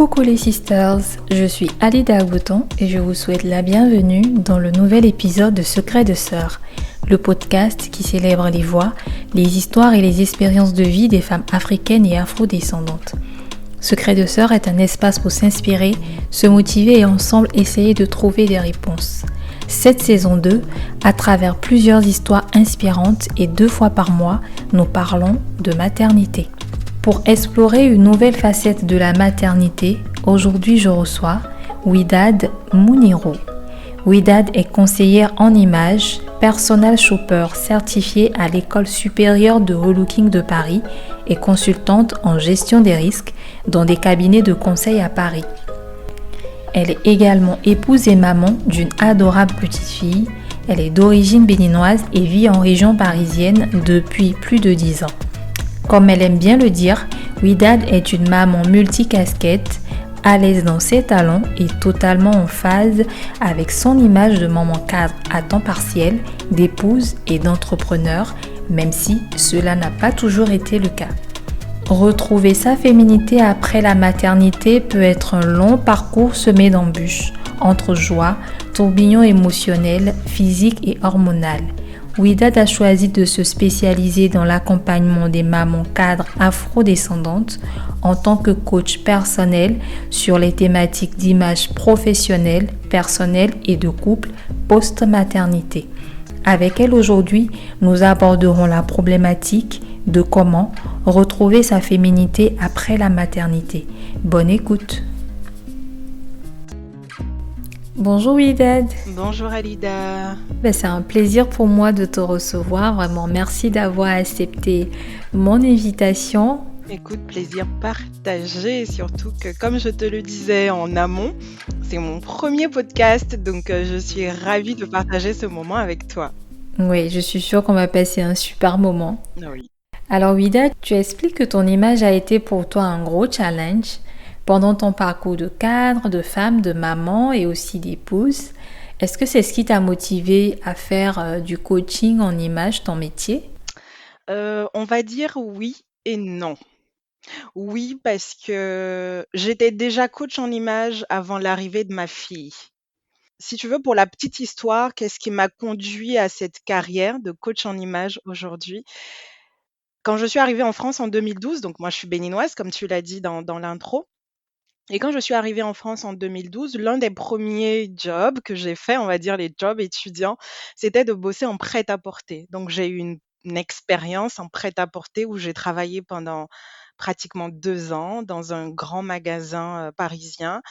Coucou les sisters, je suis Alida Agouton et je vous souhaite la bienvenue dans le nouvel épisode de Secrets de Sœurs, le podcast qui célèbre les voix, les histoires et les expériences de vie des femmes africaines et afrodescendantes. Secrets de Sœurs est un espace pour s'inspirer, se motiver et ensemble essayer de trouver des réponses. Cette saison 2, à travers plusieurs histoires inspirantes et 2 fois par mois, nous parlons de maternité. Pour explorer une nouvelle facette de la maternité, aujourd'hui je reçois Widad Mounirou. Widad est conseillère en images, personal shopper certifiée à l'École supérieure de relooking de Paris et consultante en gestion des risques dans des cabinets de conseil à Paris. Elle est également épouse et maman d'une adorable petite fille. Elle est d'origine béninoise et vit en région parisienne depuis plus de 10 ans. Comme elle aime bien le dire, Widad est une maman multicasquette, à l'aise dans ses talents et totalement en phase avec son image de maman cadre à temps partiel, d'épouse et d'entrepreneur, même si cela n'a pas toujours été le cas. Retrouver sa féminité après la maternité peut être un long parcours semé d'embûches, entre joie, tourbillons émotionnels, physiques et hormonales. Widad a choisi de se spécialiser dans l'accompagnement des mamans cadres afrodescendantes en tant que coach personnel sur les thématiques d'image professionnelle, personnelle et de couple post-maternité. Avec elle aujourd'hui, nous aborderons la problématique de comment retrouver sa féminité après la maternité. Bonne écoute. Bonjour Widad. Bonjour Alida. C'est un plaisir pour moi de te recevoir. Vraiment, merci d'avoir accepté mon invitation. Écoute, plaisir partagé, surtout que comme je te le disais en amont, c'est mon premier podcast, donc je suis ravie de partager ce moment avec toi. Oui, je suis sûre qu'on va passer un super moment. Oui. Alors Widad, tu expliques que ton image a été pour toi un gros challenge pendant ton parcours de cadre, de femme, de maman et aussi d'épouse. Est-ce que c'est ce qui t'a motivé à faire du coaching en image, ton métier? On va dire oui et non. Oui, parce que j'étais déjà coach en image avant l'arrivée de ma fille. Si tu veux, pour la petite histoire, qu'est-ce qui m'a conduit à cette carrière de coach en image aujourd'hui? Quand je suis arrivée en France en 2012, donc moi je suis béninoise, comme tu l'as dit dans l'intro. Et quand je suis arrivée en France en 2012, l'un des premiers jobs que j'ai fait, on va dire les jobs étudiants, c'était de bosser en prêt-à-porter. Donc j'ai eu une expérience en prêt-à-porter où j'ai travaillé pendant pratiquement 2 ans dans un grand magasin parisien.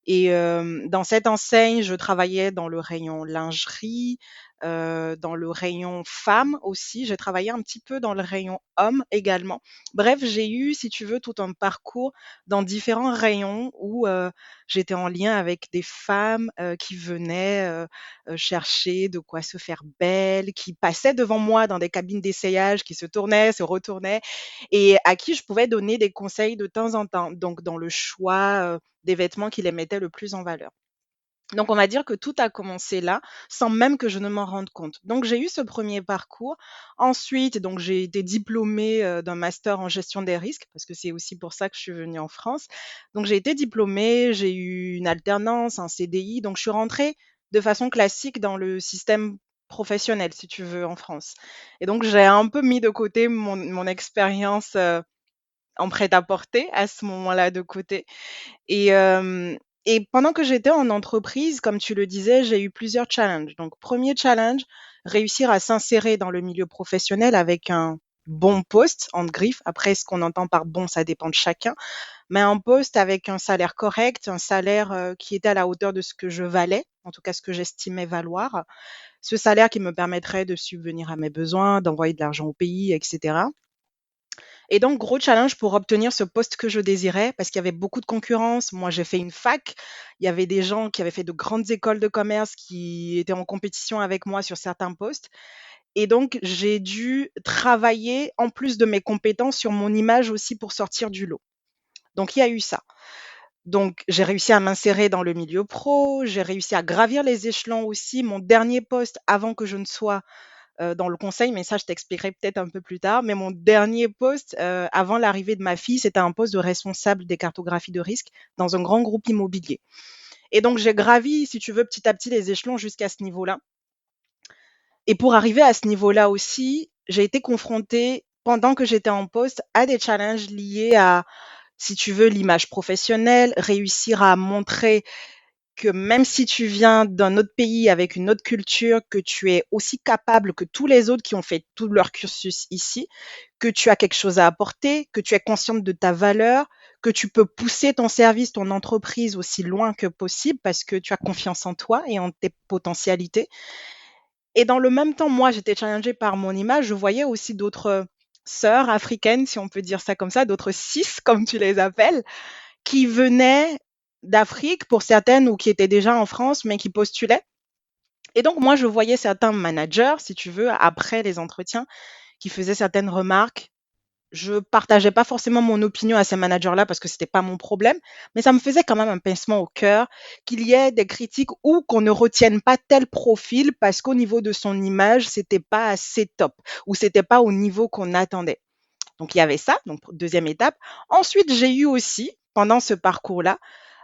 Et dans cette enseigne, je travaillais dans le rayon lingerie, dans le rayon femmes aussi. J'ai travaillé un petit peu dans le rayon hommes également. Bref, j'ai eu, si tu veux, tout un parcours dans différents rayons où, j'étais en lien avec des femmes, qui venaient, chercher de quoi se faire belle, qui passaient devant moi dans des cabines d'essayage, qui se tournaient, se retournaient et à qui je pouvais donner des conseils de temps en temps, donc dans le choix, des vêtements qui les mettaient le plus en valeur. Donc on va dire que tout a commencé là, sans même que je ne m'en rende compte. Donc j'ai eu ce premier parcours. Ensuite, donc j'ai été diplômée, d'un master en gestion des risques, parce que c'est aussi pour ça que je suis venue en France. Donc j'ai été diplômée, j'ai eu une alternance, un CDI, donc je suis rentrée de façon classique dans le système professionnel, si tu veux, en France. Et donc j'ai un peu mis de côté mon expérience, en prêt-à-porter à ce moment-là de côté. Et pendant que j'étais en entreprise, comme tu le disais, j'ai eu plusieurs challenges. Donc premier challenge, réussir à s'insérer dans le milieu professionnel avec un bon poste, entre griffes. Après, ce qu'on entend par bon, ça dépend de chacun, mais un poste avec un salaire correct, un salaire, qui était à la hauteur de ce que je valais, en tout cas ce que j'estimais valoir. Ce salaire qui me permettrait de subvenir à mes besoins, d'envoyer de l'argent au pays et cetera. Et donc, gros challenge pour obtenir ce poste que je désirais parce qu'il y avait beaucoup de concurrence. Moi, j'ai fait une fac. Il y avait des gens qui avaient fait de grandes écoles de commerce qui étaient en compétition avec moi sur certains postes. Et donc, j'ai dû travailler, en plus de mes compétences, sur mon image aussi pour sortir du lot. Donc, il y a eu ça. Donc, j'ai réussi à m'insérer dans le milieu pro. J'ai réussi à gravir les échelons aussi. Mon dernier poste avant que je ne sois dans le conseil, mais ça, je t'expliquerai peut-être un peu plus tard. Mais mon dernier poste, avant l'arrivée de ma fille, c'était un poste de responsable des cartographies de risque dans un grand groupe immobilier. Et donc, j'ai gravi, si tu veux, petit à petit les échelons jusqu'à ce niveau-là. Et pour arriver à ce niveau-là aussi, j'ai été confrontée, pendant que j'étais en poste, à des challenges liés à, si tu veux, l'image professionnelle, réussir à montrer que même si tu viens d'un autre pays avec une autre culture, que tu es aussi capable que tous les autres qui ont fait tout leur cursus ici, que tu as quelque chose à apporter, que tu es consciente de ta valeur, que tu peux pousser ton service, ton entreprise aussi loin que possible parce que tu as confiance en toi et en tes potentialités. Et dans le même temps, moi, j'étais challengée par mon image. Je voyais aussi d'autres sœurs africaines, si on peut dire ça comme ça, d'autres cis, comme tu les appelles, qui venaient d'Afrique pour certaines ou qui étaient déjà en France, mais qui postulaient. Et donc, moi, je voyais certains managers, si tu veux, après les entretiens, qui faisaient certaines remarques. Je partageais pas forcément mon opinion à ces managers-là parce que c'était pas mon problème, mais ça me faisait quand même un pincement au cœur qu'il y ait des critiques ou qu'on ne retienne pas tel profil parce qu'au niveau de son image, c'était pas assez top ou c'était pas au niveau qu'on attendait. Donc il y avait ça, donc deuxième étape. Ensuite, j'ai eu aussi, pendant ce parcours-là,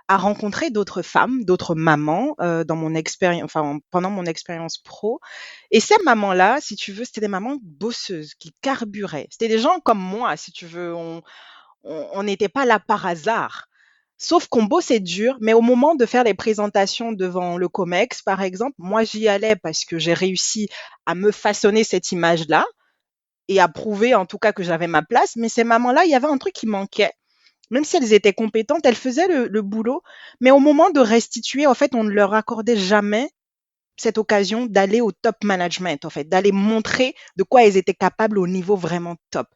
à rencontrer d'autres femmes, d'autres mamans dans mon expérience, enfin pendant mon expérience pro. Et ces mamans-là, si tu veux, c'était des mamans bosseuses qui carburaient. C'était des gens comme moi, si tu veux. On n'était pas là par hasard. Sauf qu'on bossait dur, mais au moment de faire les présentations devant le COMEX, par exemple, moi j'y allais parce que j'ai réussi à me façonner cette image-là et à prouver en tout cas que j'avais ma place. Mais ces mamans-là, il y avait un truc qui manquait. Même si elles étaient compétentes, elles faisaient le boulot, mais au moment de restituer, en fait, on ne leur accordait jamais cette occasion d'aller au top management, en fait, d'aller montrer de quoi elles étaient capables au niveau vraiment top.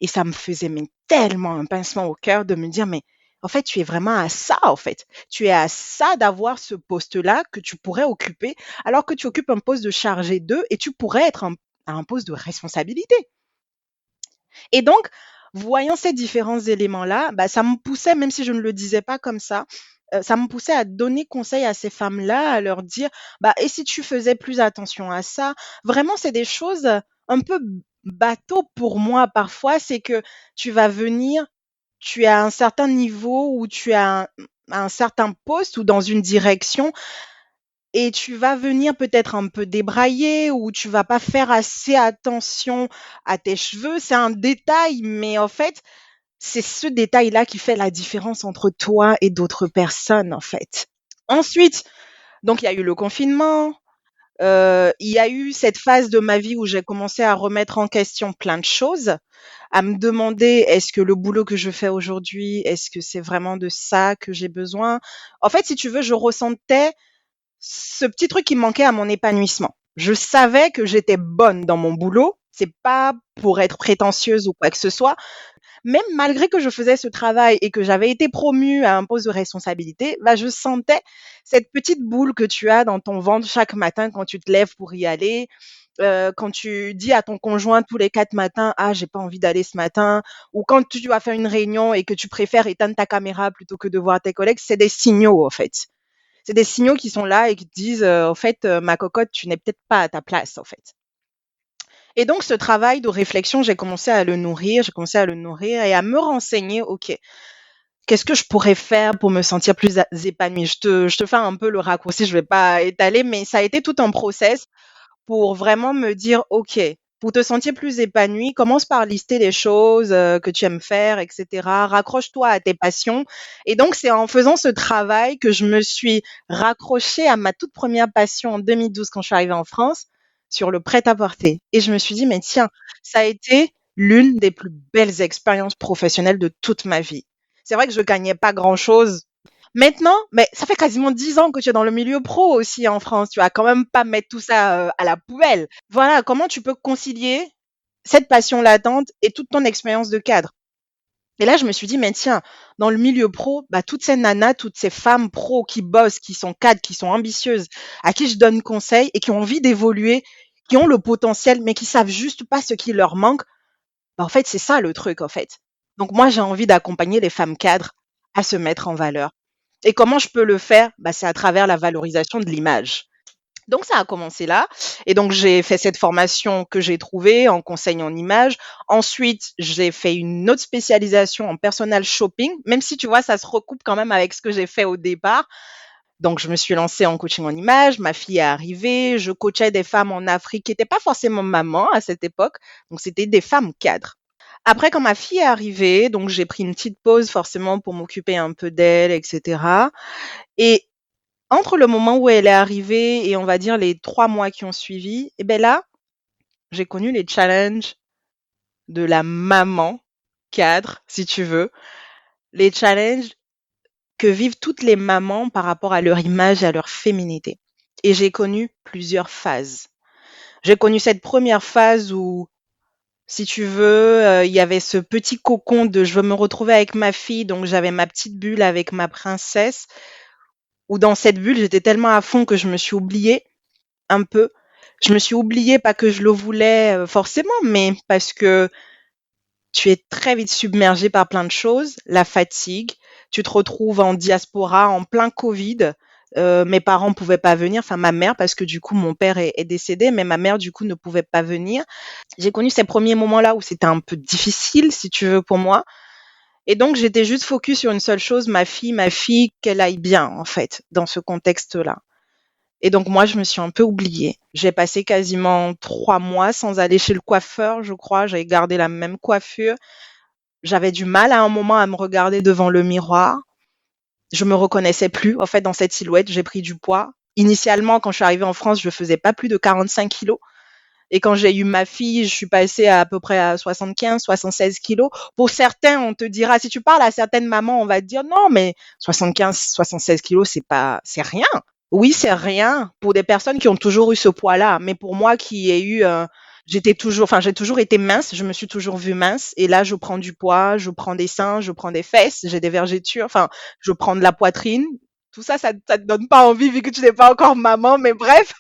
Et ça me faisait mais tellement un pincement au cœur de me dire, mais en fait, tu es vraiment à ça, en fait. Tu es à ça d'avoir ce poste-là que tu pourrais occuper, alors que tu occupes un poste de chargé d'eux et tu pourrais être à un poste de responsabilité. Et donc, voyant ces différents éléments-là, bah, ça me poussait, même si je ne le disais pas comme ça me poussait à donner conseil à ces femmes-là, à leur dire, bah, et si tu faisais plus attention à ça? Vraiment, c'est des choses un peu bateau pour moi parfois, c'est que tu vas venir, tu es à un certain niveau ou tu as un certain poste ou dans une direction et tu vas venir peut-être un peu débrailler ou tu vas pas faire assez attention à tes cheveux. C'est un détail, mais en fait, c'est ce détail-là qui fait la différence entre toi et d'autres personnes, en fait. Ensuite, donc il y a eu le confinement, il y a eu cette phase de ma vie où j'ai commencé à remettre en question plein de choses, à me demander: «Est-ce que le boulot que je fais aujourd'hui, est-ce que c'est vraiment de ça que j'ai besoin?» En fait, si tu veux, je ressentais ce petit truc qui me manquait à mon épanouissement. Je savais que j'étais bonne dans mon boulot, c'est pas pour être prétentieuse ou quoi que ce soit, même malgré que je faisais ce travail et que j'avais été promue à un poste de responsabilité, bah, je sentais cette petite boule que tu as dans ton ventre chaque matin quand tu te lèves pour y aller, quand tu dis à ton conjoint tous les 4 matins: «Ah, j'ai pas envie d'aller ce matin» ou quand tu vas faire une réunion et que tu préfères éteindre ta caméra plutôt que de voir tes collègues, c'est des signaux, en fait. C'est des signaux qui sont là et qui te disent, «En fait, ma cocotte, tu n'es peut-être pas à ta place, en fait». Et donc ce travail de réflexion, j'ai commencé à le nourrir et à me renseigner: «OK, qu'est-ce que je pourrais faire pour me sentir plus épanouie?» Je te fais un peu le raccourci, je vais pas étaler, mais ça a été tout un process pour vraiment me dire: «OK, pour te sentir plus épanouie, commence par lister les choses, que tu aimes faire et cetera. Raccroche-toi à tes passions» et donc c'est en faisant ce travail que je me suis raccrochée à ma toute première passion en 2012 quand je suis arrivée en France, sur le prêt-à-porter et je me suis dit: «Mais tiens, ça a été l'une des plus belles expériences professionnelles de toute ma vie». C'est vrai que je gagnais pas grand-chose maintenant, mais ça fait quasiment 10 ans que tu es dans le milieu pro aussi en France. Tu vas quand même pas mettre tout ça à la poubelle. Voilà, comment tu peux concilier cette passion latente et toute ton expérience de cadre? Et là, je me suis dit, mais tiens, dans le milieu pro, bah, toutes ces nanas, toutes ces femmes pro qui bossent, qui sont cadres, qui sont ambitieuses, à qui je donne conseil et qui ont envie d'évoluer, qui ont le potentiel, mais qui savent juste pas ce qui leur manque, bah, en fait, c'est ça le truc, en fait. Donc moi, j'ai envie d'accompagner les femmes cadres à se mettre en valeur. Et comment je peux le faire? Bah, c'est à travers la valorisation de l'image. Donc ça a commencé là et donc j'ai fait cette formation que j'ai trouvée en conseil en images. Ensuite, j'ai fait une autre spécialisation en personal shopping, même si tu vois, ça se recoupe quand même avec ce que j'ai fait au départ. Donc je me suis lancée en coaching en images, ma fille est arrivée, je coachais des femmes en Afrique qui n'étaient pas forcément mamans à cette époque, donc c'était des femmes cadres. Après, quand ma fille est arrivée, donc j'ai pris une petite pause forcément pour m'occuper un peu d'elle, etc. Et entre le moment où elle est arrivée et on va dire les 3 mois qui ont suivi, et ben là, j'ai connu les challenges de la maman cadre, si tu veux. Les challenges que vivent toutes les mamans par rapport à leur image et à leur féminité. Et j'ai connu plusieurs phases. J'ai connu cette première phase où, si tu veux, il y avait ce petit cocon de je veux me retrouver avec ma fille, donc j'avais ma petite bulle avec ma princesse, où dans cette bulle, j'étais tellement à fond que je me suis oubliée un peu. Je me suis oubliée, pas que je le voulais forcément, mais parce que tu es très vite submergé par plein de choses, la fatigue, tu te retrouves en diaspora en plein Covid. Mes parents pouvaient pas venir, enfin ma mère parce que du coup mon père est décédé, mais ma mère du coup ne pouvait pas venir. J'ai connu ces premiers moments-là où c'était un peu difficile, si tu veux, pour moi. Et donc j'étais juste focus sur une seule chose, ma fille, qu'elle aille bien en fait dans ce contexte-là. Et donc moi, je me suis un peu oubliée. J'ai passé quasiment 3 mois sans aller chez le coiffeur, je crois. J'avais gardé la même coiffure. J'avais du mal à un moment à me regarder devant le miroir. Je me reconnaissais plus, en fait, dans cette silhouette. J'ai pris du poids. Initialement, quand je suis arrivée en France, je faisais pas plus de 45 kilos. Et quand j'ai eu ma fille, je suis passée à peu près à 75, 76 kilos. Pour certains, on te dira, si tu parles à certaines mamans, on va te dire non, mais 75, 76 kilos, c'est rien. Oui, c'est rien pour des personnes qui ont toujours eu ce poids-là. Mais pour moi qui ai eu, j'ai toujours été mince. Je me suis toujours vue mince. Et là, je prends du poids, je prends des seins, je prends des fesses, j'ai des vergetures. Enfin, je prends de la poitrine. Tout ça, ça te donne pas envie vu que tu n'es pas encore maman. Mais bref,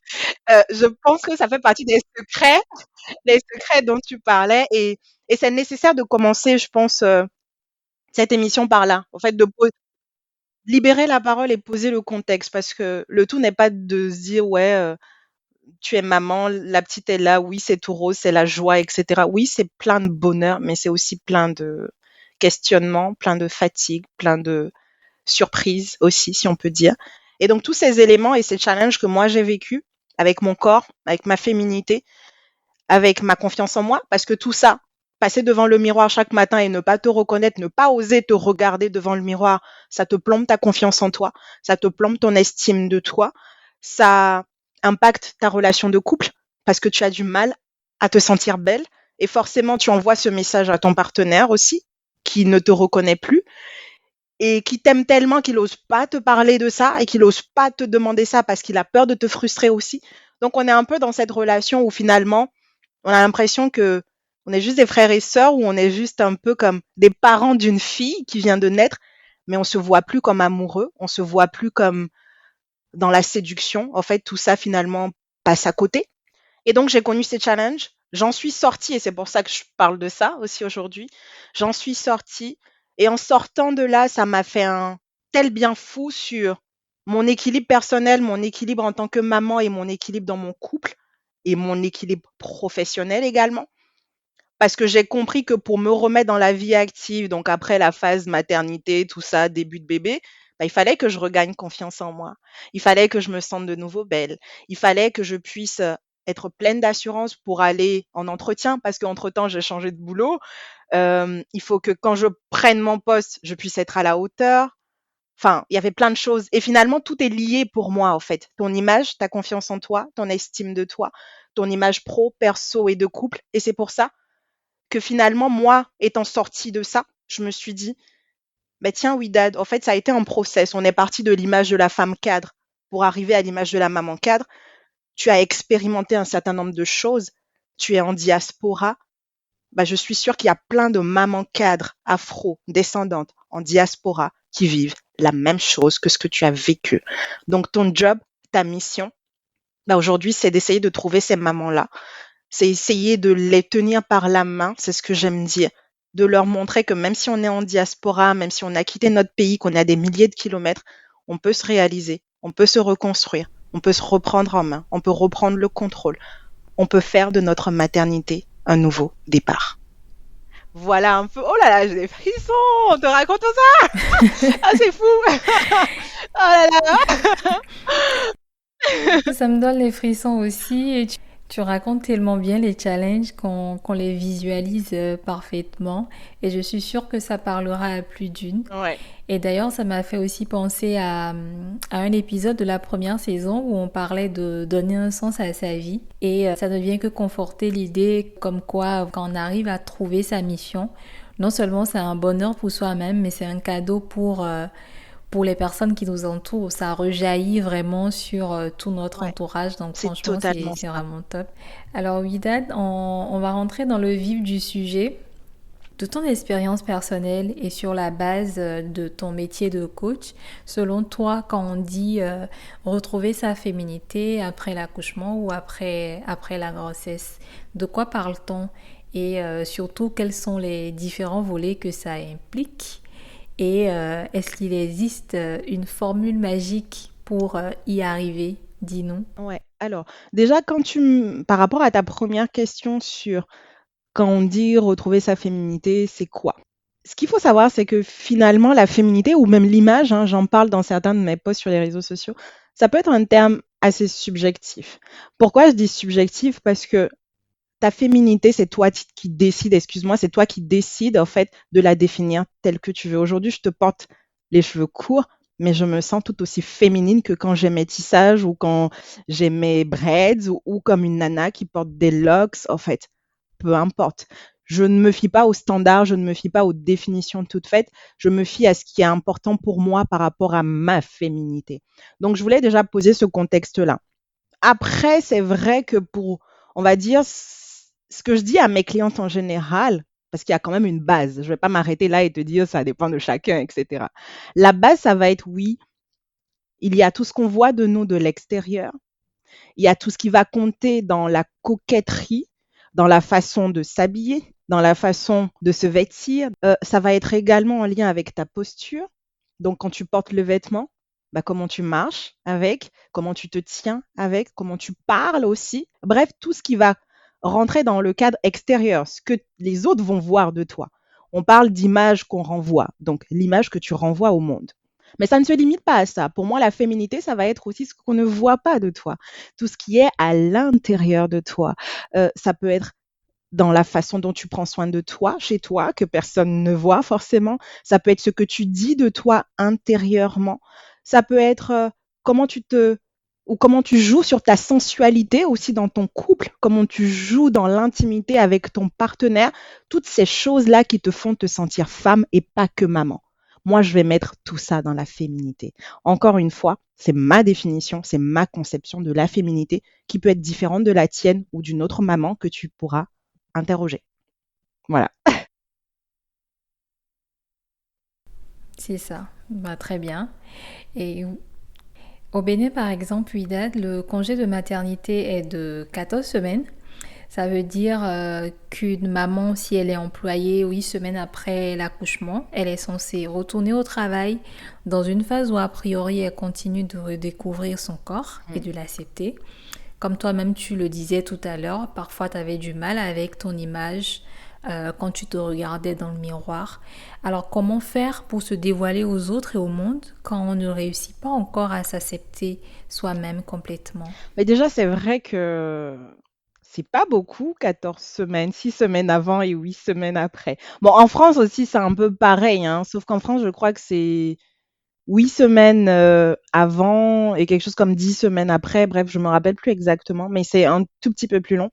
je pense que ça fait partie des secrets dont tu parlais. Et c'est nécessaire de commencer, je pense, cette émission par là. En fait, libérer la parole et poser le contexte parce que le tout n'est pas de se dire ouais tu es maman, la petite est là, oui c'est tout rose, c'est la joie, etc. Oui c'est plein de bonheur, mais c'est aussi plein de questionnements, plein de fatigue, plein de surprises aussi si on peut dire. Et donc tous ces éléments et ces challenges que moi j'ai vécu avec mon corps, avec ma féminité, avec ma confiance en moi, parce que tout ça, passer devant le miroir chaque matin et ne pas te reconnaître, ne pas oser te regarder devant le miroir, ça te plombe ta confiance en toi, ça te plombe ton estime de toi, ça impacte ta relation de couple parce que tu as du mal à te sentir belle et forcément tu envoies ce message à ton partenaire aussi qui ne te reconnaît plus et qui t'aime tellement qu'il n'ose pas te parler de ça et qu'il n'ose pas te demander ça parce qu'il a peur de te frustrer aussi. Donc on est un peu dans cette relation où finalement on a l'impression que on est juste des frères et sœurs ou on est juste un peu comme des parents d'une fille qui vient de naître, mais on se voit plus comme amoureux, on se voit plus comme dans la séduction. En fait, tout ça finalement passe à côté. Et donc j'ai connu ces challenges, j'en suis sortie et c'est pour ça que je parle de ça aussi aujourd'hui. J'en suis sortie et en sortant de là, ça m'a fait un tel bien fou sur mon équilibre personnel, mon équilibre en tant que maman et mon équilibre dans mon couple et mon équilibre professionnel également. Parce que j'ai compris que pour me remettre dans la vie active, donc après la phase maternité, tout ça, début de bébé, bah, il fallait que je regagne confiance en moi. Il fallait que je me sente de nouveau belle. Il fallait que je puisse être pleine d'assurance pour aller en entretien parce qu'entre-temps, j'ai changé de boulot. Il faut que quand je prenne mon poste, je puisse être à la hauteur. Enfin, il y avait plein de choses. Et finalement, tout est lié pour moi, en fait. Ton image, ta confiance en toi, ton estime de toi, ton image pro, perso et de couple. Et c'est pour ça que finalement, moi, étant sortie de ça, je me suis dit, mais tiens, oui, dad, en fait, ça a été un process. On est parti de l'image de la femme cadre pour arriver à l'image de la maman cadre. Tu as expérimenté un certain nombre de choses. Tu es en diaspora. Bah, je suis sûre qu'il y a plein de mamans cadres afro-descendantes en diaspora qui vivent la même chose que ce que tu as vécu. Donc, ton job, ta mission, bah, aujourd'hui, c'est d'essayer de trouver ces mamans-là. C'est essayer de les tenir par la main, c'est ce que j'aime dire. De leur montrer que même si on est en diaspora, même si on a quitté notre pays, qu'on a des milliers de kilomètres, on peut se réaliser, on peut se reconstruire, On peut se reprendre en main, on peut reprendre le contrôle, on peut faire de notre maternité un nouveau départ. Voilà un peu. Oh là là, j'ai des frissons. On te raconte tout ça. Ah, c'est fou. Oh là là. Ça me donne les frissons aussi et tu racontes tellement bien les challenges qu'on les visualise parfaitement et je suis sûre que ça parlera à plus d'une. Ouais, Et d'ailleurs, ça m'a fait aussi penser à un épisode de la première saison où on parlait de donner un sens à sa vie et ça ne vient que conforter l'idée comme quoi quand on arrive à trouver sa mission, non seulement c'est un bonheur pour soi-même, mais c'est un cadeau pour les personnes qui nous entourent. Ça rejaillit vraiment sur tout notre ouais. entourage. Donc C'est franchement, totalement c'est ça. vraiment top. Alors Widad, on va rentrer dans le vif du sujet. De ton expérience personnelle et sur la base de ton métier de coach, selon toi, quand on dit retrouver sa féminité après l'accouchement ou après la grossesse, de quoi parle-t-on? Et surtout, quels sont les différents volets que ça implique? Et est-ce qu'il existe une formule magique pour y arriver? Dis-nous. Ouais. Alors, déjà, par rapport à ta première question sur quand on dit retrouver sa féminité, c'est quoi? Ce qu'il faut savoir, c'est que finalement, la féminité ou même l'image, hein, j'en parle dans certains de mes posts sur les réseaux sociaux, ça peut être un terme assez subjectif. Pourquoi je dis subjectif? Parce que ta féminité, c'est toi qui décides, excuse-moi, c'est toi qui décides en fait de la définir telle que tu veux. Aujourd'hui, je te porte les cheveux courts, mais je me sens tout aussi féminine que quand j'ai mes tissages ou quand j'ai mes braids ou comme une nana qui porte des locks, en fait, peu importe. Je ne me fie pas aux standards, je ne me fie pas aux définitions toutes faites, je me fie à ce qui est important pour moi par rapport à ma féminité. Donc, je voulais déjà poser ce contexte-là. Après, c'est vrai que on va dire, ce que je dis à mes clientes en général, parce qu'il y a quand même une base, je ne vais pas m'arrêter là et te dire ça dépend de chacun, etc. La base, ça va être oui, il y a tout ce qu'on voit de nous de l'extérieur, il y a tout ce qui va compter dans la coquetterie, dans la façon de s'habiller, dans la façon de se vêtir. Ça va être également en lien avec ta posture. Donc, quand tu portes le vêtement, bah, comment tu marches avec, comment tu te tiens avec, comment tu parles aussi. Bref, tout ce qui va rentrer dans le cadre extérieur, ce que les autres vont voir de toi. On parle d'image qu'on renvoie, donc l'image que tu renvoies au monde. Mais ça ne se limite pas à ça. Pour moi, la féminité, ça va être aussi ce qu'on ne voit pas de toi, tout ce qui est à l'intérieur de toi. Ça peut être dans la façon dont tu prends soin de toi, chez toi, que personne ne voit forcément. Ça peut être ce que tu dis de toi intérieurement. Ça peut être comment tu te ou comment tu joues sur ta sensualité aussi dans ton couple, comment tu joues dans l'intimité avec ton partenaire, toutes ces choses-là qui te font te sentir femme et pas que maman. Moi, je vais mettre tout ça dans la féminité. Encore une fois, c'est ma définition, c'est ma conception de la féminité qui peut être différente de la tienne ou d'une autre maman que tu pourras interroger. Voilà. C'est ça. Bah, très bien. Et au Bénin, par exemple, Ouidad, le congé de maternité est de 14 semaines. Ça veut dire qu'une maman, si elle est employée 8 semaines après l'accouchement, elle est censée retourner au travail dans une phase où, a priori, elle continue de redécouvrir son corps et de l'accepter. Comme toi-même, tu le disais tout à l'heure, parfois tu avais du mal avec ton image quand tu te regardais dans le miroir. Alors, comment faire pour se dévoiler aux autres et au monde quand on ne réussit pas encore à s'accepter soi-même complètement? Mais déjà, c'est vrai que c'est pas beaucoup, 14 semaines, 6 semaines avant et 8 semaines après. Bon, en France aussi, c'est un peu pareil, hein, sauf qu'en France, je crois que c'est 8 semaines avant et quelque chose comme 10 semaines après. Bref, je me rappelle plus exactement, mais c'est un tout petit peu plus long.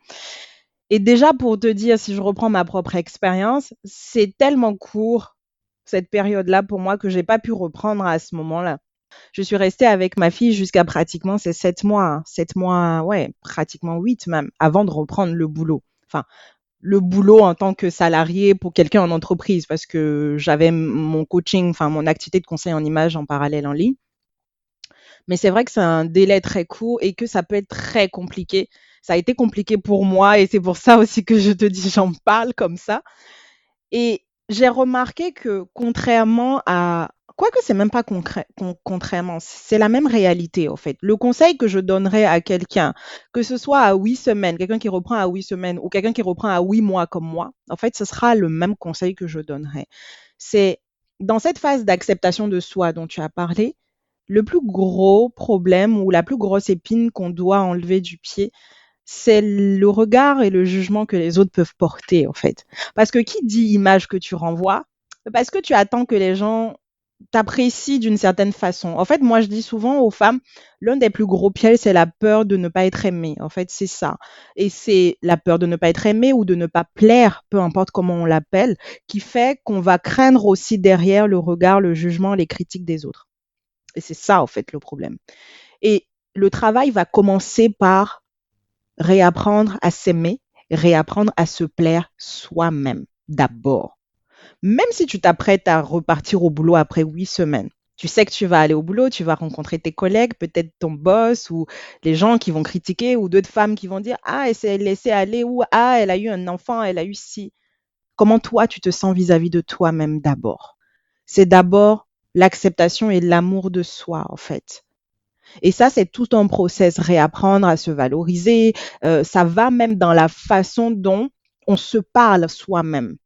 Et déjà, pour te dire, si je reprends ma propre expérience, c'est tellement court, cette période-là, pour moi, que j'ai pas pu reprendre à ce moment-là. Je suis restée avec ma fille jusqu'à pratiquement ces 7 mois, hein. 7 mois, ouais, pratiquement 8 même, avant de reprendre le boulot. Enfin, le boulot en tant que salarié pour quelqu'un en entreprise, parce que j'avais mon coaching, enfin mon activité de conseil en image en parallèle en ligne. Mais c'est vrai que c'est un délai très court et que ça peut être très compliqué. Ça a été compliqué pour moi et c'est pour ça aussi que je te dis, j'en parle comme ça. Et j'ai remarqué que contrairement à quoique c'est même pas contrairement, c'est la même réalité, en fait. Le conseil que je donnerais à quelqu'un, que ce soit à 8 semaines, quelqu'un qui reprend à 8 semaines ou quelqu'un qui reprend à 8 mois comme moi, en fait, ce sera le même conseil que je donnerais. C'est dans cette phase d'acceptation de soi dont tu as parlé, le plus gros problème ou la plus grosse épine qu'on doit enlever du pied, c'est le regard et le jugement que les autres peuvent porter, en fait. Parce que qui dit image que tu renvoies? Parce que tu attends que les gens t'apprécient d'une certaine façon. En fait, moi, je dis souvent aux femmes, l'un des plus gros pièges, c'est la peur de ne pas être aimée. En fait, c'est ça. Et c'est la peur de ne pas être aimée ou de ne pas plaire, peu importe comment on l'appelle, qui fait qu'on va craindre aussi derrière le regard, le jugement, les critiques des autres. Et c'est ça, en fait, le problème. Et le travail va commencer par réapprendre à s'aimer, réapprendre à se plaire soi-même d'abord. Même si tu t'apprêtes à repartir au boulot après 8 semaines, tu sais que tu vas aller au boulot, tu vas rencontrer tes collègues, peut-être ton boss ou les gens qui vont critiquer ou d'autres femmes qui vont dire ah, elle s'est laissée aller ou ah, elle a eu un enfant, elle a eu ci. Comment toi, tu te sens vis-à-vis de toi-même d'abord? C'est d'abord l'acceptation et l'amour de soi, en fait. Et ça, c'est tout un process, réapprendre à se valoriser. Ça va même dans la façon dont on se parle soi-même.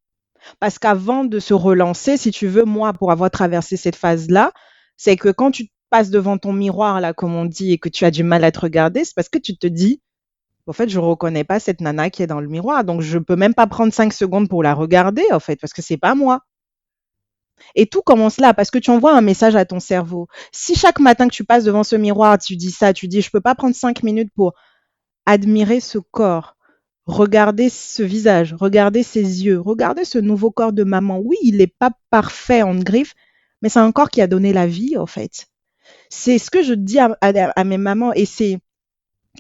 Parce qu'avant de se relancer, si tu veux, moi, pour avoir traversé cette phase-là, c'est que quand tu passes devant ton miroir, là, comme on dit, et que tu as du mal à te regarder, c'est parce que tu te dis, en fait, je reconnais pas cette nana qui est dans le miroir, donc je peux même pas prendre 5 secondes pour la regarder, en fait, parce que c'est pas moi. Et tout commence là, parce que tu envoies un message à ton cerveau. Si chaque matin que tu passes devant ce miroir, tu dis ça, tu dis, je peux pas prendre 5 minutes pour admirer ce corps, regarder ce visage, regarder ses yeux, regarder ce nouveau corps de maman. Oui, il n'est pas parfait en griffe, mais c'est un corps qui a donné la vie, en fait. C'est ce que je dis à mes mamans et c'est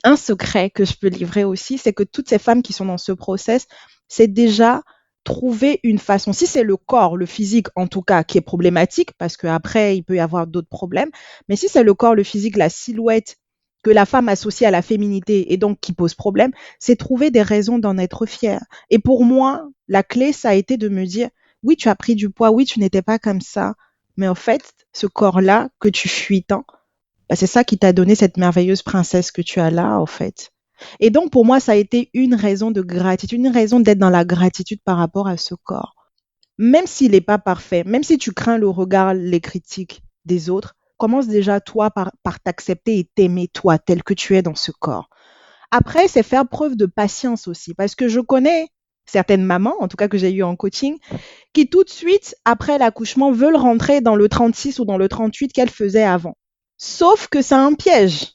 un secret que je peux livrer aussi, c'est que toutes ces femmes qui sont dans ce process, c'est déjà trouver une façon. Si c'est le corps, le physique en tout cas, qui est problématique, parce qu'après, il peut y avoir d'autres problèmes, mais si c'est le corps, le physique, la silhouette que la femme associe à la féminité et donc qui pose problème, c'est trouver des raisons d'en être fière. Et pour moi, la clé, ça a été de me dire, oui, tu as pris du poids, oui, tu n'étais pas comme ça, mais en fait, ce corps-là que tu fuis tant, bah, c'est ça qui t'a donné cette merveilleuse princesse que tu as là, en fait. Et donc, pour moi, ça a été une raison de gratitude, une raison d'être dans la gratitude par rapport à ce corps. Même s'il n'est pas parfait, même si tu crains le regard, les critiques des autres, commence déjà toi par t'accepter et t'aimer toi tel que tu es dans ce corps. Après, c'est faire preuve de patience aussi, parce que je connais certaines mamans, en tout cas que j'ai eu en coaching, qui tout de suite, après l'accouchement, veulent rentrer dans le 36 ou dans le 38 qu'elles faisaient avant. Sauf que c'est un piège.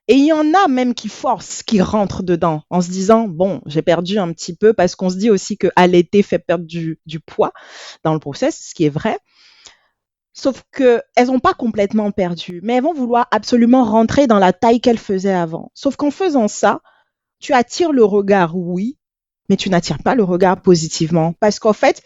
Et il y en a même qui forcent, qui rentrent dedans en se disant, bon, j'ai perdu un petit peu parce qu'on se dit aussi que allaiter fait perdre du poids dans le process, ce qui est vrai. Sauf qu'elles n'ont pas complètement perdu, mais elles vont vouloir absolument rentrer dans la taille qu'elles faisaient avant. Sauf qu'en faisant ça, tu attires le regard, oui, mais tu n'attires pas le regard positivement. Parce qu'en fait,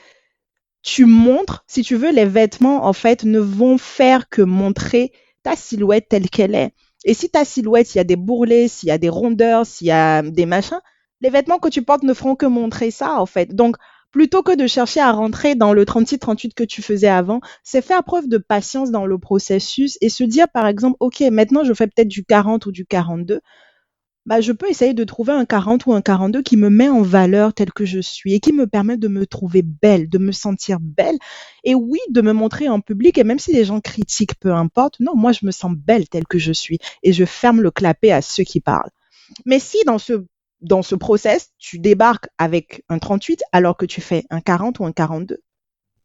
tu montres, si tu veux, les vêtements, en fait, ne vont faire que montrer ta silhouette telle qu'elle est. Et si ta silhouette, il y a des bourrelets, s'il y a des rondeurs, s'il y a des machins, les vêtements que tu portes ne feront que montrer ça, en fait. Donc, plutôt que de chercher à rentrer dans le 36-38 que tu faisais avant, c'est faire preuve de patience dans le processus et se dire, par exemple, OK, maintenant, je fais peut-être du 40 ou du 42. Bah, je peux essayer de trouver un 40 ou un 42 qui me met en valeur tel que je suis et qui me permet de me trouver belle, de me sentir belle et oui, de me montrer en public et même si les gens critiquent, peu importe, non, moi je me sens belle telle que je suis et je ferme le clapet à ceux qui parlent. Mais si dans ce process, tu débarques avec un 38 alors que tu fais un 40 ou un 42,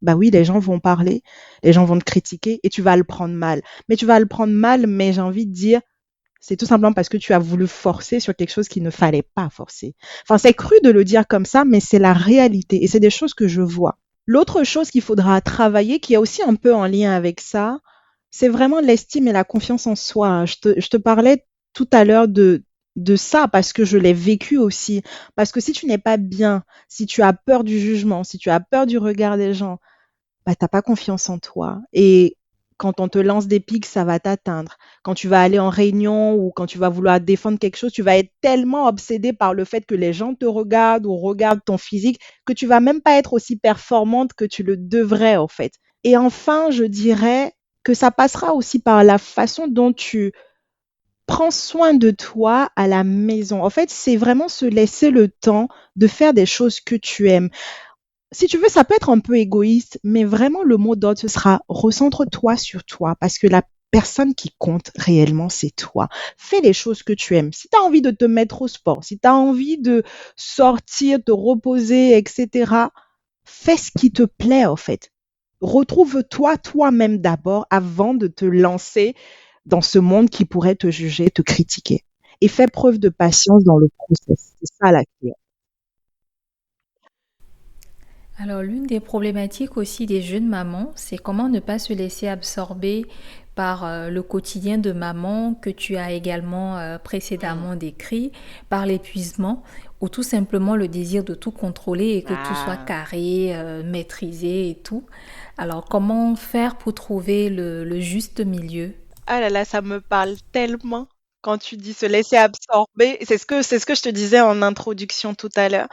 bah oui, les gens vont parler, les gens vont te critiquer et tu vas le prendre mal. Mais tu vas le prendre mal, mais j'ai envie de dire, c'est tout simplement parce que tu as voulu forcer sur quelque chose qu'il ne fallait pas forcer. Enfin, c'est cru de le dire comme ça, mais c'est la réalité et c'est des choses que je vois. L'autre chose qu'il faudra travailler, qui est aussi un peu en lien avec ça, c'est vraiment l'estime et la confiance en soi. Je te parlais tout à l'heure de ça parce que je l'ai vécu aussi. Parce que si tu n'es pas bien, si tu as peur du jugement, si tu as peur du regard des gens, bah, tu pas confiance en toi. Et quand on te lance des pics, ça va t'atteindre. Quand tu vas aller en réunion ou quand tu vas vouloir défendre quelque chose, tu vas être tellement obsédé par le fait que les gens te regardent ou regardent ton physique que tu vas même pas être aussi performante que tu le devrais, en fait. Et enfin, je dirais, que ça passera aussi par la façon dont tu prends soin de toi à la maison. En fait, c'est vraiment se laisser le temps de faire des choses que tu aimes. Si tu veux, ça peut être un peu égoïste, mais vraiment le mot d'ordre, ce sera recentre-toi sur toi parce que la personne qui compte réellement, c'est toi. Fais les choses que tu aimes. Si tu as envie de te mettre au sport, si tu as envie de sortir, te reposer, etc., fais ce qui te plaît en fait. Retrouve-toi toi-même d'abord avant de te lancer dans ce monde qui pourrait te juger, te critiquer. Et fais preuve de patience dans le process. C'est ça la clé. Alors, l'une des problématiques aussi des jeunes mamans, c'est comment ne pas se laisser absorber par le quotidien de maman que tu as également Hmm. précédemment décrit, par l'épuisement ou tout simplement le désir de tout contrôler et que tout soit Ah. carré, maîtrisé et tout. Alors, comment faire pour trouver le juste milieu? Ah là là, ça me parle tellement quand tu dis se laisser absorber. C'est ce que je te disais en introduction tout à l'heure.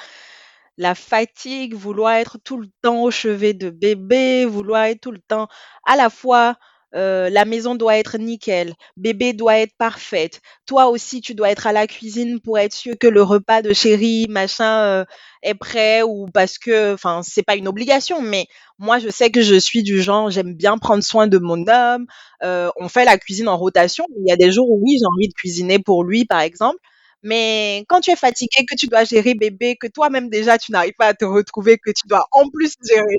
La fatigue, vouloir être tout le temps au chevet de bébé, vouloir être tout le temps à la fois, la maison doit être nickel, bébé doit être parfaite. Toi aussi, tu dois être à la cuisine pour être sûr que le repas de chéri, machin, est prêt ou parce que enfin, c'est pas une obligation, mais moi, je sais que je suis du genre, j'aime bien prendre soin de mon homme. On fait la cuisine en rotation. Il y a des jours où oui, j'ai envie de cuisiner pour lui, par exemple. Mais quand tu es fatigué, que tu dois gérer bébé, que toi-même déjà tu n'arrives pas à te retrouver, que tu dois en plus gérer,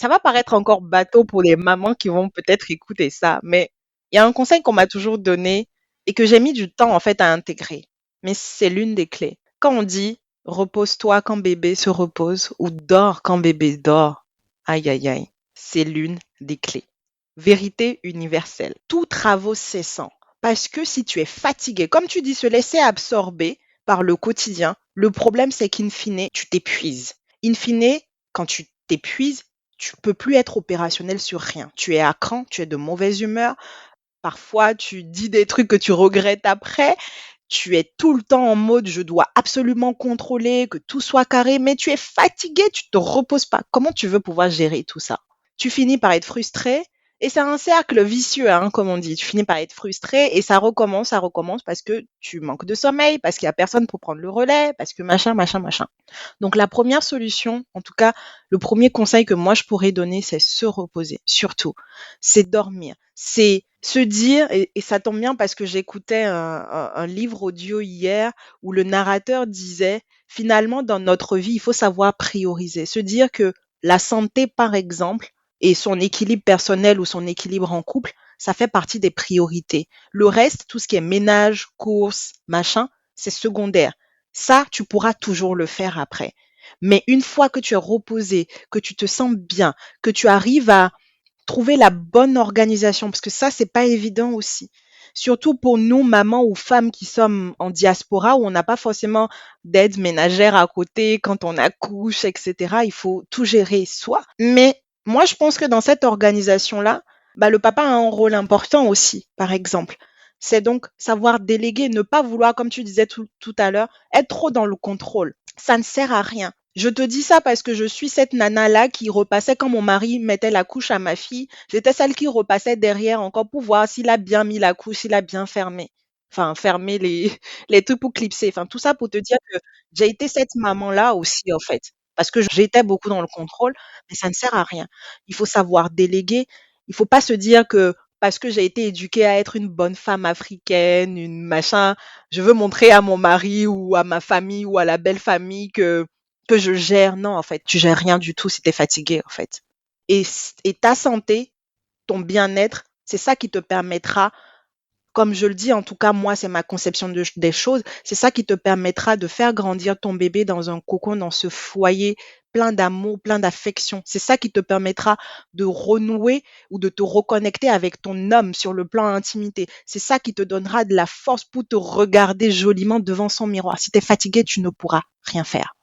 ça va paraître encore bateau pour les mamans qui vont peut-être écouter ça. Mais il y a un conseil qu'on m'a toujours donné et que j'ai mis du temps en fait à intégrer. Mais c'est l'une des clés. Quand on dit repose-toi quand bébé se repose ou dors quand bébé dort, aïe aïe aïe, c'est l'une des clés. Vérité universelle. Tout travaux cessant. Parce que si tu es fatigué, comme tu dis, se laisser absorber par le quotidien, le problème c'est qu'in fine, tu t'épuises. In fine, quand tu t'épuises, tu peux plus être opérationnel sur rien. Tu es à cran, tu es de mauvaise humeur. Parfois, tu dis des trucs que tu regrettes après. Tu es tout le temps en mode je dois absolument contrôler, que tout soit carré, mais tu es fatigué, tu te reposes pas. Comment tu veux pouvoir gérer tout ça? Tu finis par être frustré et c'est un cercle vicieux, hein, comme on dit. Tu finis par être frustré et ça recommence parce que tu manques de sommeil, parce qu'il y a personne pour prendre le relais, parce que machin, machin, machin. Donc la première solution, en tout cas, le premier conseil que moi je pourrais donner, c'est se reposer, surtout. C'est dormir. C'est se dire, et ça tombe bien parce que j'écoutais un livre audio hier où le narrateur disait, finalement, dans notre vie, il faut savoir prioriser. Se dire que la santé, par exemple, et son équilibre personnel ou son équilibre en couple, ça fait partie des priorités. Le reste, tout ce qui est ménage, courses, machin, c'est secondaire. Ça, tu pourras toujours le faire après. Mais une fois que tu es reposé, que tu te sens bien, que tu arrives à trouver la bonne organisation, parce que ça, c'est pas évident aussi. Surtout pour nous, mamans ou femmes qui sommes en diaspora, où on n'a pas forcément d'aide ménagère à côté quand on accouche, etc. Il faut tout gérer soi. Mais moi, je pense que dans cette organisation-là, bah, le papa a un rôle important aussi, par exemple. C'est donc savoir déléguer, ne pas vouloir, comme tu disais tout à l'heure, être trop dans le contrôle. Ça ne sert à rien. Je te dis ça parce que je suis cette nana-là qui repassait quand mon mari mettait la couche à ma fille. J'étais celle qui repassait derrière encore pour voir s'il a bien mis la couche, s'il a bien fermé. Enfin, fermé les, les trucs pour clipser. Enfin, tout ça pour te dire que j'ai été cette maman-là aussi, en fait. Parce que j'étais beaucoup dans le contrôle, mais ça ne sert à rien. Il faut savoir déléguer. Il faut pas se dire que parce que j'ai été éduquée à être une bonne femme africaine, une machin, je veux montrer à mon mari ou à ma famille ou à la belle famille que je gère. Non, en fait, tu gères rien du tout si tu es fatigué, en fait. Et ta santé, ton bien-être, c'est ça qui te permettra, comme je le dis, en tout cas, moi, c'est ma conception des choses, c'est ça qui te permettra de faire grandir ton bébé dans un cocon, dans ce foyer plein d'amour, plein d'affection. C'est ça qui te permettra de renouer ou de te reconnecter avec ton homme sur le plan intimité. C'est ça qui te donnera de la force pour te regarder joliment devant son miroir. Si tu es fatigué, tu ne pourras rien faire.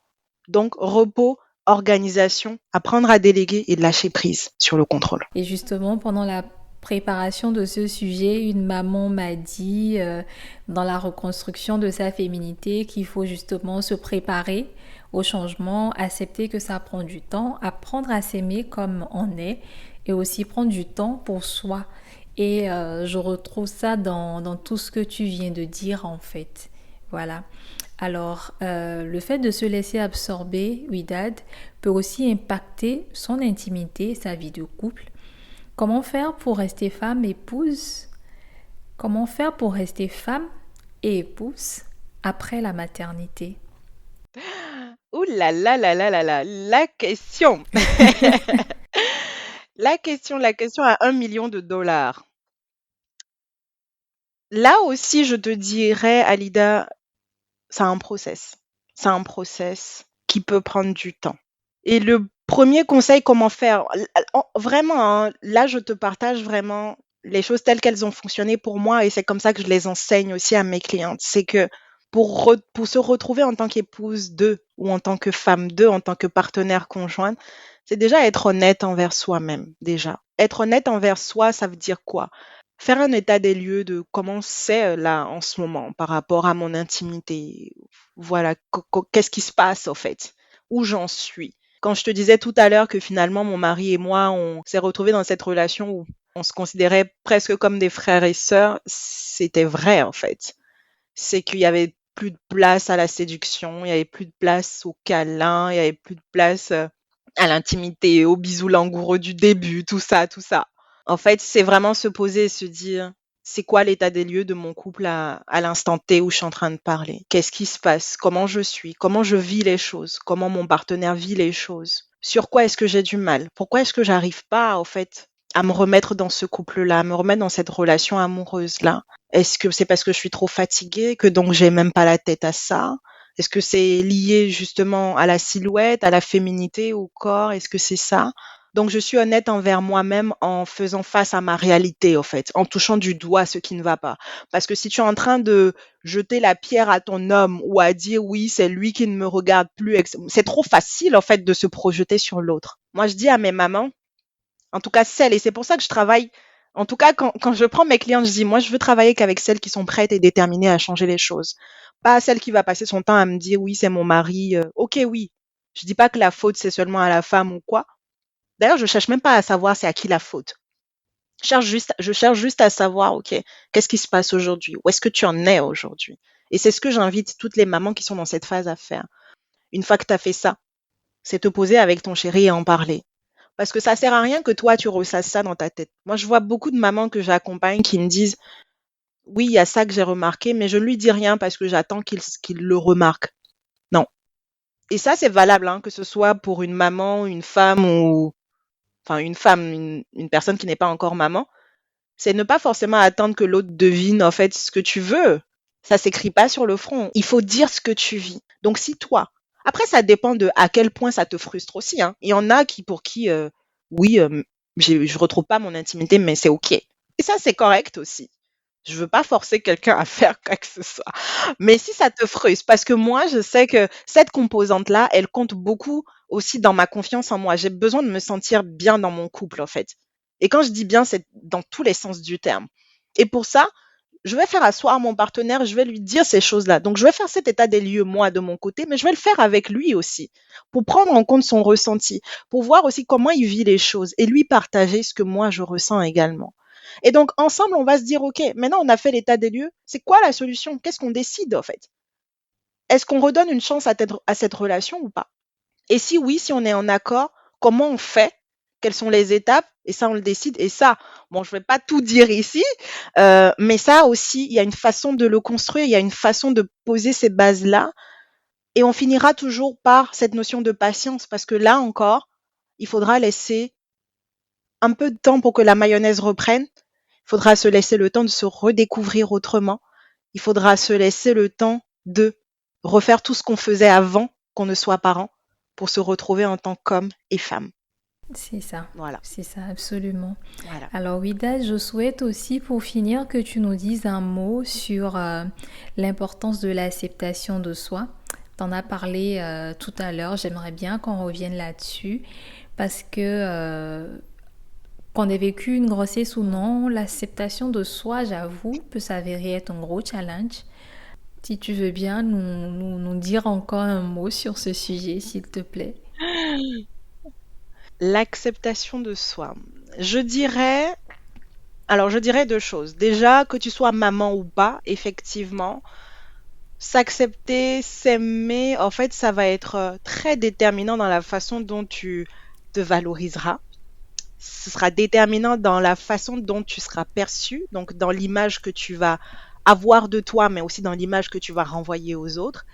Donc, repos, organisation, apprendre à déléguer et lâcher prise sur le contrôle. Et justement, pendant la préparation de ce sujet, une maman m'a dit, dans la reconstruction de sa féminité, qu'il faut justement se préparer au changement, accepter que ça prend du temps, apprendre à s'aimer comme on est et aussi prendre du temps pour soi. Et je retrouve ça dans tout ce que tu viens de dire en fait. Voilà. Alors, le fait de se laisser absorber, Widad, peut aussi impacter son intimité, sa vie de couple. Comment faire pour rester femme, épouse? Comment faire pour rester femme et épouse après la maternité? Ouh là là là là là là, la question. La question à 1 million de dollars. Là aussi, je te dirais, Alida, c'est un process. C'est un process qui peut prendre du temps. Et le premier conseil, comment faire? Vraiment, hein, là, je te partage vraiment les choses telles qu'elles ont fonctionné pour moi et c'est comme ça que je les enseigne aussi à mes clientes. C'est que pour se retrouver en tant qu'épouse d'eux ou en tant que femme d'eux, en tant que partenaire conjointe, c'est déjà être honnête envers soi-même, déjà. Être honnête envers soi, ça veut dire quoi? Faire un état des lieux de comment c'est là en ce moment par rapport à mon intimité. Voilà, qu'est-ce qui se passe au fait? Où j'en suis? Quand je te disais tout à l'heure que finalement mon mari et moi, on s'est retrouvés dans cette relation où on se considérait presque comme des frères et sœurs, c'était vrai en fait. C'est qu'il y avait plus de place à la séduction, il y avait plus de place au câlin, il y avait plus de place à l'intimité, aux bisous langoureux du début, tout ça, tout ça. En fait, c'est vraiment se poser et se dire, c'est quoi l'état des lieux de mon couple à l'instant T où je suis en train de parler? Qu'est-ce qui se passe? Comment je suis? Comment je vis les choses? Comment mon partenaire vit les choses? Sur quoi est-ce que j'ai du mal? Pourquoi est-ce que j'arrive pas, en fait, à me remettre dans ce couple-là, à me remettre dans cette relation amoureuse-là? Est-ce que c'est parce que je suis trop fatiguée, que donc j'ai même pas la tête à ça? Est-ce que c'est lié justement à la silhouette, à la féminité, au corps? Est-ce que c'est ça? Donc, je suis honnête envers moi-même en faisant face à ma réalité, en fait, en touchant du doigt ce qui ne va pas. Parce que si tu es en train de jeter la pierre à ton homme ou à dire oui, c'est lui qui ne me regarde plus, c'est trop facile, en fait, de se projeter sur l'autre. Moi, je dis à mes mamans, en tout cas celles, et c'est pour ça que je travaille. En tout cas, quand je prends mes clientes, je dis, moi, je veux travailler qu'avec celles qui sont prêtes et déterminées à changer les choses. Pas celle qui va passer son temps à me dire, oui, c'est mon mari. Ok, oui. Je dis pas que la faute, c'est seulement à la femme ou quoi. D'ailleurs, je cherche même pas à savoir c'est à qui la faute. Je cherche juste à savoir, ok, qu'est-ce qui se passe aujourd'hui? Où est-ce que tu en es aujourd'hui? Et c'est ce que j'invite toutes les mamans qui sont dans cette phase à faire. Une fois que tu as fait ça, c'est te poser avec ton chéri et en parler. Parce que ça sert à rien que toi, tu ressasses ça dans ta tête. Moi, je vois beaucoup de mamans que j'accompagne qui me disent, oui, il y a ça que j'ai remarqué, mais je ne lui dis rien parce que j'attends qu'il le remarque. Non. Et ça, c'est valable, hein, que ce soit pour une maman, une femme ou enfin une femme, une personne qui n'est pas encore maman, c'est ne pas forcément attendre que l'autre devine en fait ce que tu veux. Ça s'écrit pas sur le front. Il faut dire ce que tu vis. Donc si toi, après ça dépend de à quel point ça te frustre aussi. Hein. Il y en a qui pour qui, oui, je retrouve pas mon intimité, mais c'est ok. Et ça c'est correct aussi. Je veux pas forcer quelqu'un à faire quoi que ce soit. Mais si ça te frustre, parce que moi, je sais que cette composante-là, elle compte beaucoup aussi dans ma confiance en moi. J'ai besoin de me sentir bien dans mon couple, en fait. Et quand je dis bien, c'est dans tous les sens du terme. Et pour ça, je vais faire asseoir mon partenaire, je vais lui dire ces choses-là. Donc, je vais faire cet état des lieux, moi, de mon côté, mais je vais le faire avec lui aussi, pour prendre en compte son ressenti, pour voir aussi comment il vit les choses et lui partager ce que moi, je ressens également. Et donc, ensemble, on va se dire, OK, maintenant, on a fait l'état des lieux. C'est quoi la solution? Qu'est-ce qu'on décide, en fait? Est-ce qu'on redonne une chance à cette relation ou pas? Et si oui, si on est en accord, comment on fait? Quelles sont les étapes? Et ça, on le décide. Et ça, bon, je ne vais pas tout dire ici, mais ça aussi, il y a une façon de le construire, il y a une façon de poser ces bases-là. Et on finira toujours par cette notion de patience, parce que là encore, il faudra laisser un peu de temps pour que la mayonnaise reprenne. Il faudra se laisser le temps de se redécouvrir autrement. Il faudra se laisser le temps de refaire tout ce qu'on faisait avant qu'on ne soit parent pour se retrouver en tant qu'homme et femme. Voilà. C'est ça, absolument. Voilà. Alors Wida, je souhaite aussi pour finir que tu nous dises un mot sur l'importance de l'acceptation de soi. Tu en as parlé tout à l'heure, j'aimerais bien qu'on revienne là-dessus parce que qu'on ait vécu une grossesse ou non, l'acceptation de soi, j'avoue, peut s'avérer être un gros challenge. Si tu veux bien nous dire encore un mot sur ce sujet, s'il te plaît. L'acceptation de soi. Je dirais Alors, je dirais deux choses. Déjà, que tu sois maman ou pas, effectivement, s'accepter, s'aimer, en fait, ça va être très déterminant dans la façon dont tu te valoriseras. Ce sera déterminant dans la façon dont tu seras perçu, donc dans l'image que tu vas avoir de toi, mais aussi dans l'image que tu vas renvoyer aux autres.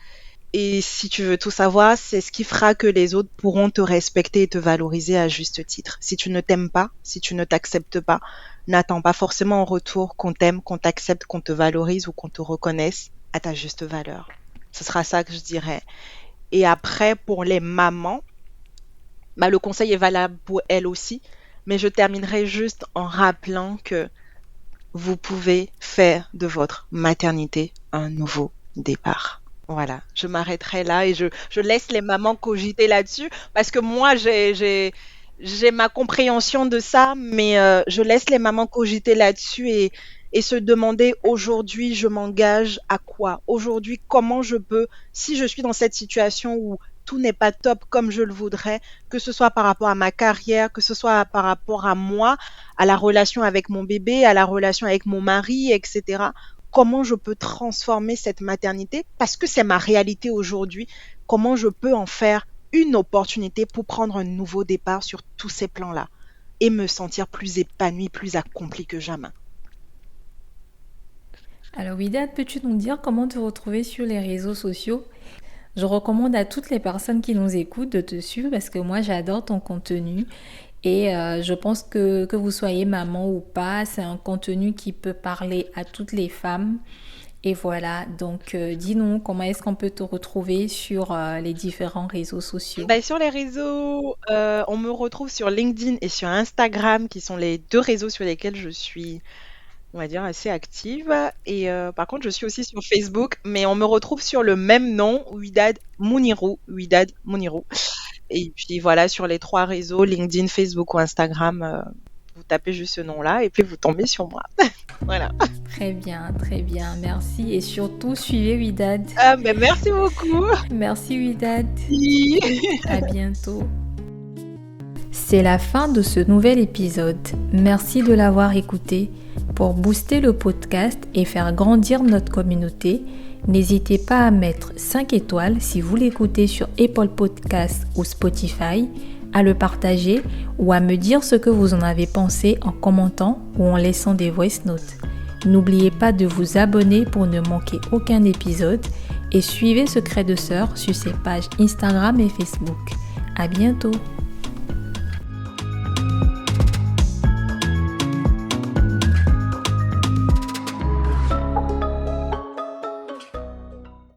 Et si tu veux tout savoir, c'est ce qui fera que les autres pourront te respecter et te valoriser à juste titre. Si tu ne t'aimes pas, si tu ne t'acceptes pas, n'attends pas forcément en retour qu'on t'aime, qu'on t'accepte, qu'on te valorise ou qu'on te reconnaisse à ta juste valeur. Ce sera ça que je dirais. Et après, pour les mamans, bah, le conseil est valable pour elles aussi, mais je terminerai juste en rappelant que vous pouvez faire de votre maternité un nouveau départ. Voilà, je m'arrêterai là et je laisse les mamans cogiter là-dessus parce que moi, j'ai ma compréhension de ça, mais je laisse les mamans cogiter là-dessus et se demander aujourd'hui, je m'engage à quoi? Aujourd'hui, comment je peux, si je suis dans cette situation où tout n'est pas top comme je le voudrais, que ce soit par rapport à ma carrière, que ce soit par rapport à moi, à la relation avec mon bébé, à la relation avec mon mari, etc. Comment je peux transformer cette maternité parce que c'est ma réalité aujourd'hui. Comment je peux en faire une opportunité pour prendre un nouveau départ sur tous ces plans-là et me sentir plus épanouie, plus accomplie que jamais. Alors Widad, peux-tu nous dire comment te retrouver sur les réseaux sociaux? Je recommande à toutes les personnes qui nous écoutent de te suivre parce que moi j'adore ton contenu et je pense que vous soyez maman ou pas, c'est un contenu qui peut parler à toutes les femmes. Et voilà, donc dis-nous comment est-ce qu'on peut te retrouver sur les différents réseaux sociaux. Ben, sur les réseaux, on me retrouve sur LinkedIn et sur Instagram, qui sont les deux réseaux sur lesquels je suis, on va dire, assez active. Et par contre, je suis aussi sur Facebook, mais on me retrouve sur le même nom, Widad Mounirou. Widad Mounirou. Et puis voilà, sur les trois réseaux, LinkedIn, Facebook ou Instagram, vous tapez juste ce nom-là et puis vous tombez sur moi. Voilà. Très bien, merci. Et surtout, suivez Widad. Ah, ben merci beaucoup. Merci Widad. Oui. À bientôt. C'est la fin de ce nouvel épisode. Merci de l'avoir écouté. Pour booster le podcast et faire grandir notre communauté, n'hésitez pas à mettre 5 étoiles si vous l'écoutez sur Apple Podcasts ou Spotify, à le partager ou à me dire ce que vous en avez pensé en commentant ou en laissant des voice notes. N'oubliez pas de vous abonner pour ne manquer aucun épisode et suivez Secret de Sœur sur ses pages Instagram et Facebook. À bientôt!